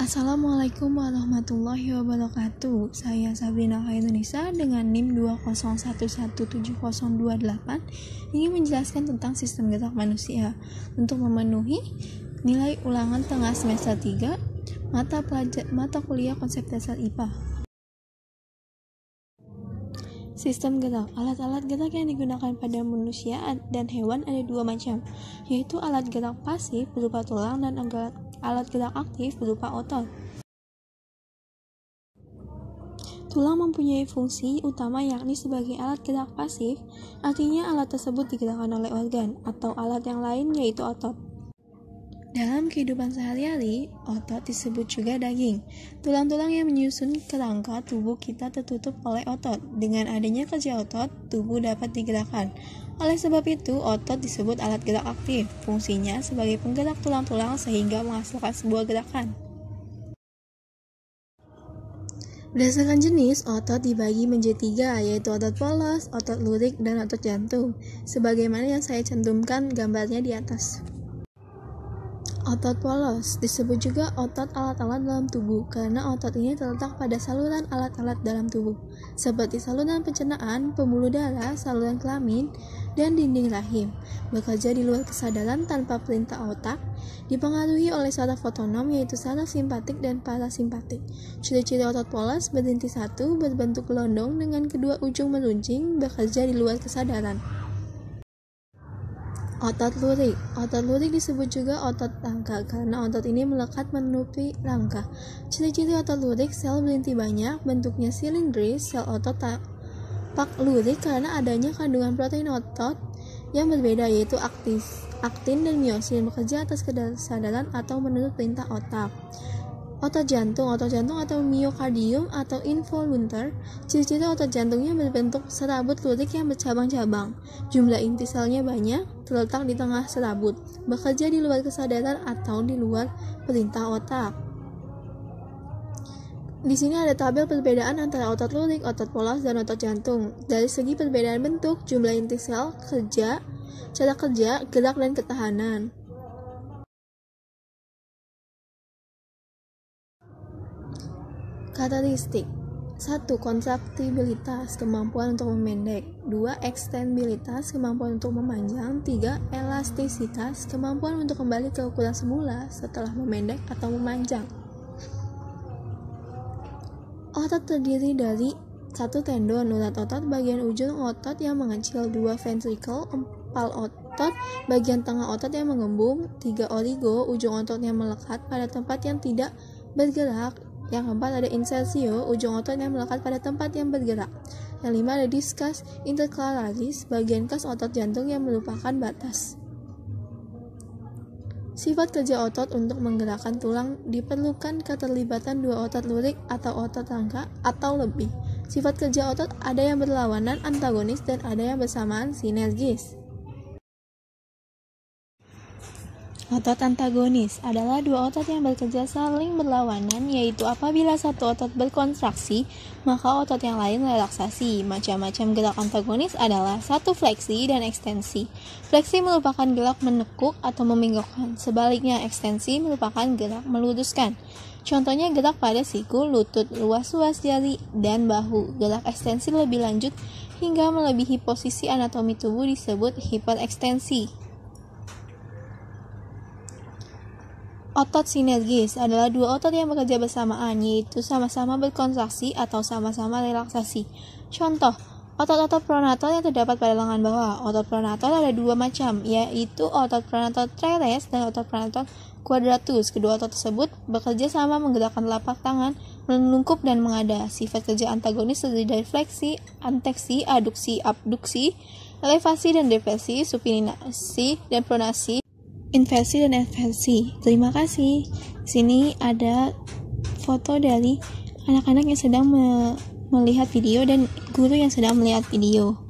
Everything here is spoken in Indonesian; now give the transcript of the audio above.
Assalamualaikum warahmatullahi wabarakatuh. Saya Sabrina Khairunisa dengan NIM 2011728 ingin menjelaskan tentang sistem gerak manusia untuk memenuhi nilai ulangan tengah semester 3 mata kuliah konsep dasar IPA. Sistem gerak. Alat-alat gerak yang digunakan pada manusia dan hewan ada dua macam, yaitu alat gerak pasif berupa tulang dan alat gerak aktif berupa otot. Tulang mempunyai fungsi utama yakni sebagai alat gerak pasif, artinya alat tersebut digerakkan oleh organ atau alat yang lain yaitu otot. Dalam kehidupan sehari-hari, otot disebut juga daging. Tulang-tulang yang menyusun kerangka tubuh kita tertutup oleh otot. Dengan adanya kerja otot, tubuh dapat digerakkan. Oleh sebab itu, otot disebut alat gerak aktif. Fungsinya sebagai penggerak tulang-tulang sehingga menghasilkan sebuah gerakan. Berdasarkan jenis, otot dibagi menjadi 3, yaitu otot polos, otot lurik, dan otot jantung. Sebagaimana yang saya cantumkan gambarnya di atas. Otot polos disebut juga otot alat-alat dalam tubuh karena otot ini terletak pada saluran alat-alat dalam tubuh seperti saluran pencernaan, pembuluh darah, saluran kelamin, dan dinding rahim. Bekerja di luar kesadaran tanpa perintah otak, dipengaruhi oleh saraf otonom yaitu saraf simpatik dan parasimpatik. Ciri-ciri otot polos berinti satu, berbentuk gelondong dengan kedua ujung meruncing, bekerja di luar kesadaran. Otot lurik. Otot lurik disebut juga otot rangka karena otot ini melekat menutupi rangka. Ciri-ciri otot lurik, sel berinti banyak, bentuknya silindris. Sel otot tampak lurik karena adanya kandungan protein otot yang berbeda yaitu aktin dan miosin, bekerja atas kesadaran atau menurut perintah otak. Otot jantung atau miokardium atau involuntar. Ciri-ciri otot jantungnya berbentuk serabut lurik yang bercabang-cabang. Jumlah inti selnya banyak, terletak di tengah serabut, bekerja di luar kesadaran atau di luar perintah otak. Di sini ada tabel perbedaan antara otot lurik, otot polos, dan otot jantung. Dari segi perbedaan bentuk, jumlah inti sel, cara kerja, gerak, dan ketahanan. Karakteristik 1. Kontraktibilitas, kemampuan untuk memendek. 2. Ekstensibilitas, kemampuan untuk memanjang. 3. Elastisitas, kemampuan untuk kembali ke ukuran semula setelah memendek atau memanjang. Otot terdiri dari 1. Tendon, urat otot, bagian ujung otot yang mengecil. 2. Ventricle, empal otot, bagian tengah otot yang mengembung. 3. Origo, ujung otot yang melekat pada tempat yang tidak bergerak. Yang keempat ada insertio, ujung otot yang melekat pada tempat yang bergerak. Yang 5 ada discus intercalaris, bagian kas otot jantung yang merupakan batas. Sifat kerja otot untuk menggerakkan tulang diperlukan keterlibatan dua otot lurik atau otot rangka atau lebih. Sifat kerja otot ada yang berlawanan antagonis dan ada yang bersamaan sinergis. Otot antagonis adalah dua otot yang bekerja saling berlawanan, yaitu apabila satu otot berkontraksi, maka otot yang lain relaksasi. Macam-macam gerak antagonis adalah 1. Fleksi dan ekstensi. Fleksi merupakan gerak menekuk atau membengkokkan. Sebaliknya, ekstensi merupakan gerak meluruskan. Contohnya gerak pada siku, lutut, luas-luas jari, dan bahu. Gerak ekstensi lebih lanjut hingga melebihi posisi anatomi tubuh disebut hiperekstensi. Otot sinergis adalah dua otot yang bekerja bersamaan, yaitu sama-sama berkontraksi atau sama-sama relaksasi. Contoh, otot-otot pronator yang terdapat pada lengan bawah. Otot pronator ada dua macam, yaitu otot pronator teres dan otot pronator quadratus. Kedua otot tersebut bekerja sama menggerakkan telapak tangan, menungkup dan mengada. Sifat kerja antagonis terdiri dari fleksi, anteksi, aduksi, abduksi, elevasi dan depresi, supinasi dan pronasi, inversi dan eversi. Terima kasih. Di sini ada foto dari anak-anak yang sedang melihat video dan guru yang sedang melihat video.